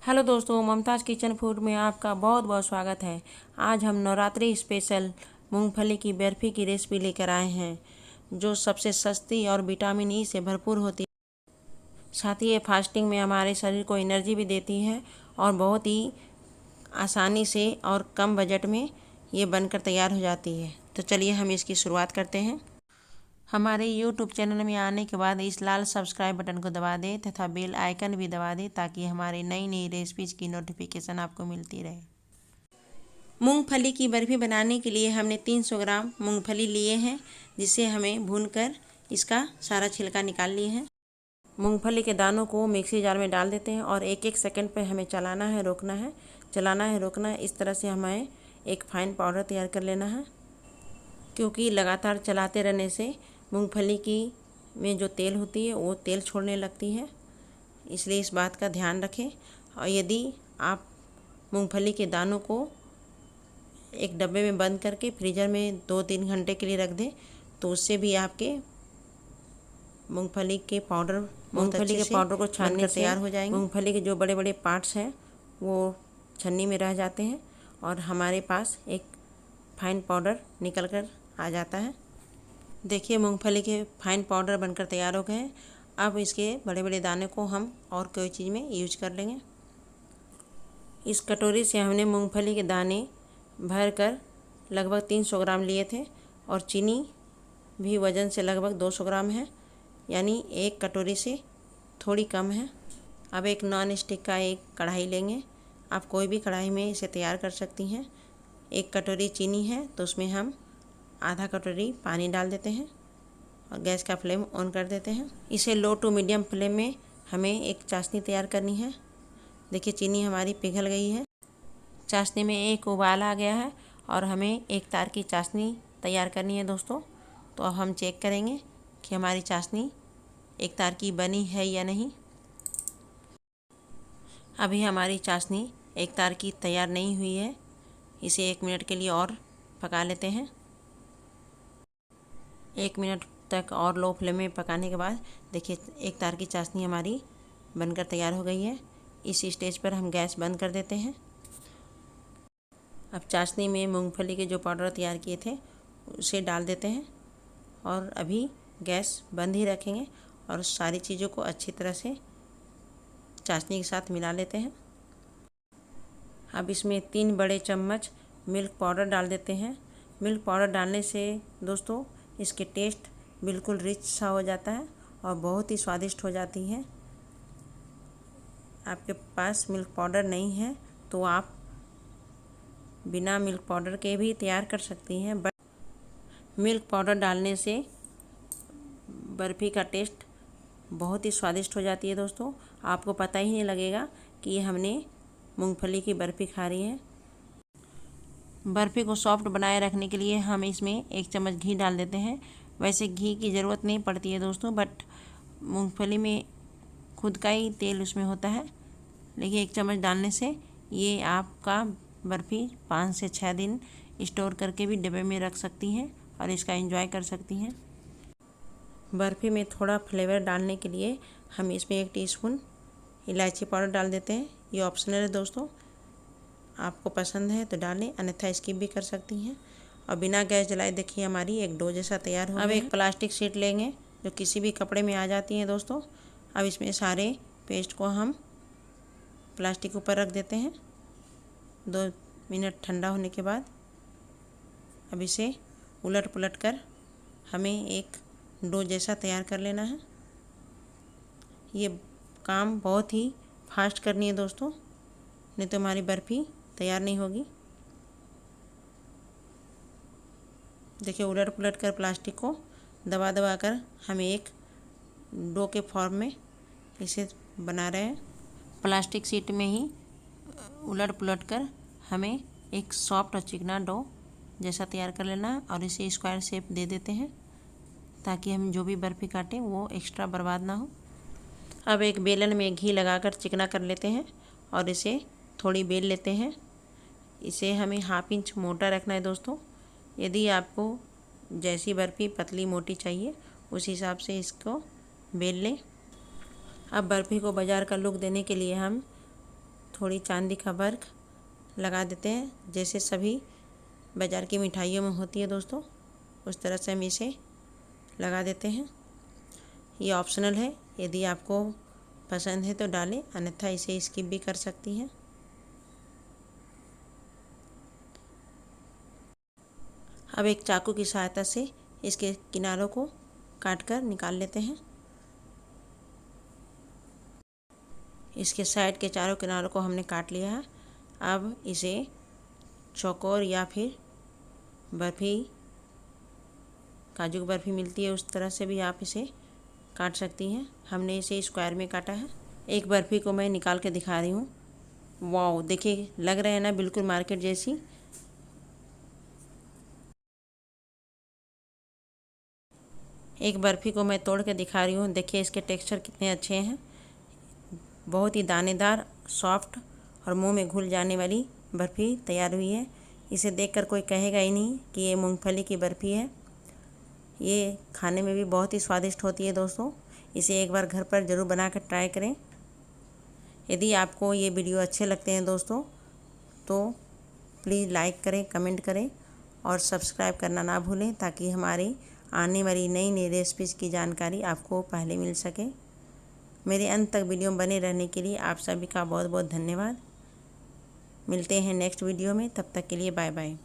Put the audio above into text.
Hello दोस्तों, ममताज़ kitchen food में आपका बहुत बहुत स्वागत है। आज हम नवरात्रि स्पेशल मूंगफली की बर्फ़ी की रेसिपी लेकर आए हैं, जो सबसे सस्ती और विटामिन ई से भरपूर होती है। साथ ही ये फास्टिंग में हमारे शरीर को एनर्जी भी देती है और बहुत ही आसानी से और कम बजट में ये बनकर तैयार हो जाती है। तो चलिए हम इसकी शुरुआत करते हैं। हमारे YouTube चैनल में आने के बाद इस लाल सब्सक्राइब बटन को दबा दें तथा बेल आइकन भी दबा दें, ताकि हमारी नई नई रेसिपीज़ की नोटिफिकेशन आपको मिलती रहे। मूंगफली की बर्फ़ी बनाने के लिए हमने 300 ग्राम मूंगफली लिए हैं, जिसे हमें भूनकर इसका सारा छिलका निकाल लिए हैं। मूंगफली के दानों को मिक्सी जार में डाल देते हैं और एक एक सेकंड पर हमें चलाना है, रोकना है, चलाना है, रोकना है। इस तरह से हमें एक फाइन पाउडर तैयार कर लेना है, क्योंकि लगातार चलाते रहने से मूंगफली की में जो तेल होती है वो तेल छोड़ने लगती है, इसलिए इस बात का ध्यान रखें। और यदि आप मूंगफली के दानों को एक डब्बे में बंद करके फ्रीज़र में 2-3 घंटे के लिए रख दें, तो उससे भी आपके मूंगफली के पाउडर को छानने से तैयार हो जाएंगे। मूंगफली के जो बड़े बड़े पार्ट्स हैं वो छन्नी में रह जाते हैं और हमारे पास एक फाइन पाउडर निकल कर आ जाता है। देखिए, मूंगफली के फाइन पाउडर बनकर तैयार हो गए हैं। अब इसके बड़े बड़े दाने को हम और कोई चीज़ में यूज कर लेंगे। इस कटोरी से हमने मूंगफली के दाने भर कर लगभग 300 ग्राम लिए थे और चीनी भी वज़न से लगभग 200 ग्राम है, यानी एक कटोरी से थोड़ी कम है। अब एक नॉन स्टिक का एक कढ़ाई लेंगे। आप कोई भी कढ़ाई में इसे तैयार कर सकती हैं। एक कटोरी चीनी है तो उसमें हम आधा कटोरी पानी डाल देते हैं और गैस का फ्लेम ऑन कर देते हैं। इसे लो टू मीडियम फ्लेम में हमें एक चाशनी तैयार करनी है। देखिए, चीनी हमारी पिघल गई है, चाशनी में एक उबाल आ गया है और हमें एक तार की चाशनी तैयार करनी है दोस्तों। तो अब हम चेक करेंगे कि हमारी चाशनी एक तार की बनी है या नहीं। अभी हमारी चाशनी एक तार की तैयार नहीं हुई है, इसे 1 मिनट के लिए और पका लेते हैं। 1 मिनट तक और लो फ्लेम में पकाने के बाद देखिए, एक तार की चाशनी हमारी बनकर तैयार हो गई है। इस स्टेज पर हम गैस बंद कर देते हैं। अब चाशनी में मूंगफली के जो पाउडर तैयार किए थे उसे डाल देते हैं और अभी गैस बंद ही रखेंगे और सारी चीज़ों को अच्छी तरह से चाशनी के साथ मिला लेते हैं। अब इसमें 3 बड़े चम्मच मिल्क पाउडर डाल देते हैं। मिल्क पाउडर डालने से दोस्तों इसके टेस्ट बिल्कुल रिच सा हो जाता है और बहुत ही स्वादिष्ट हो जाती है। आपके पास मिल्क पाउडर नहीं है तो आप बिना मिल्क पाउडर के भी तैयार कर सकती हैं, बट मिल्क पाउडर डालने से बर्फ़ी का टेस्ट बहुत ही स्वादिष्ट हो जाती है दोस्तों। आपको पता ही नहीं लगेगा कि हमने मूंगफली की बर्फ़ी खा रही है। बर्फ़ी को सॉफ्ट बनाए रखने के लिए हम इसमें 1 चम्मच घी डाल देते हैं। वैसे घी की ज़रूरत नहीं पड़ती है दोस्तों, बट मूंगफली में खुद का ही तेल उसमें होता है, लेकिन 1 चम्मच डालने से ये आपका बर्फ़ी 5 से 6 दिन स्टोर करके भी डिब्बे में रख सकती हैं और इसका एंजॉय कर सकती हैं। बर्फ़ी में थोड़ा फ्लेवर डालने के लिए हम इसमें 1 टीस्पून इलायची पाउडर डाल देते हैं। ये ऑप्शनल है दोस्तों, आपको पसंद है तो डालें, अन्यथा स्किप भी कर सकती हैं। और बिना गैस जलाए देखिए हमारी एक डो जैसा तैयार हो गया। अब एक प्लास्टिक शीट लेंगे जो किसी भी कपड़े में आ जाती है दोस्तों। अब इसमें सारे पेस्ट को हम प्लास्टिक ऊपर रख देते हैं। 2 मिनट ठंडा होने के बाद अब इसे उलट पुलट कर हमें एक डो जैसा तैयार कर लेना है। ये काम बहुत ही फास्ट करनी है दोस्तों, नहीं तो हमारी बर्फ़ी तैयार नहीं होगी। देखिए, उलट पुलट कर प्लास्टिक को दबा दबा कर हमें एक डो के फॉर्म में इसे बना रहे हैं। प्लास्टिक शीट में ही उलट पुलट कर हमें एक सॉफ्ट और चिकना डो जैसा तैयार कर लेना है और इसे स्क्वायर शेप दे देते हैं, ताकि हम जो भी बर्फ़ी काटें वो एक्स्ट्रा बर्बाद ना हो। अब एक बेलन में घी लगाकर चिकना कर लेते हैं और इसे थोड़ी बेल लेते हैं। इसे हमें 1/2 इंच मोटा रखना है दोस्तों। यदि आपको जैसी बर्फ़ी पतली मोटी चाहिए उस हिसाब से इसको बेल लें। अब बर्फ़ी को बाज़ार का लुक देने के लिए हम थोड़ी चांदी का वर्क लगा देते हैं, जैसे सभी बाज़ार की मिठाइयों में होती है दोस्तों, उस तरह से हम इसे लगा देते हैं। ये ऑप्शनल है, यदि आपको पसंद है तो डालें, अन्यथा इसे स्किप भी कर सकती हैं। अब एक चाकू की सहायता से इसके किनारों को काटकर निकाल लेते हैं। इसके साइड के चारों किनारों को हमने काट लिया है। अब इसे चौकोर या फिर बर्फ़ी, काजू की बर्फ़ी मिलती है, उस तरह से भी आप इसे काट सकती हैं। हमने इसे स्क्वायर में काटा है। एक बर्फ़ी को मैं निकाल के दिखा रही हूँ। वाओ, देखिए लग रहा है ना बिल्कुल मार्केट जैसी। एक बर्फ़ी को मैं तोड़ के दिखा रही हूँ। देखिए इसके टेक्सचर कितने अच्छे हैं, बहुत ही दानेदार, सॉफ्ट और मुंह में घुल जाने वाली बर्फ़ी तैयार हुई है। इसे देखकर कोई कहेगा ही नहीं कि ये मूंगफली की बर्फ़ी है। ये खाने में भी बहुत ही स्वादिष्ट होती है दोस्तों। इसे एक बार घर पर ज़रूर बनाकर ट्राई करें। यदि आपको ये वीडियो अच्छे लगते हैं दोस्तों तो प्लीज़ लाइक करें, कमेंट करें और सब्सक्राइब करना ना भूलें, ताकि हमारी आने वाली नई नई रेसिपीज़ की जानकारी आपको पहले मिल सके। मेरे अंत तक वीडियो में बने रहने के लिए आप सभी का बहुत बहुत धन्यवाद। मिलते हैं नेक्स्ट वीडियो में, तब तक के लिए बाय बाय।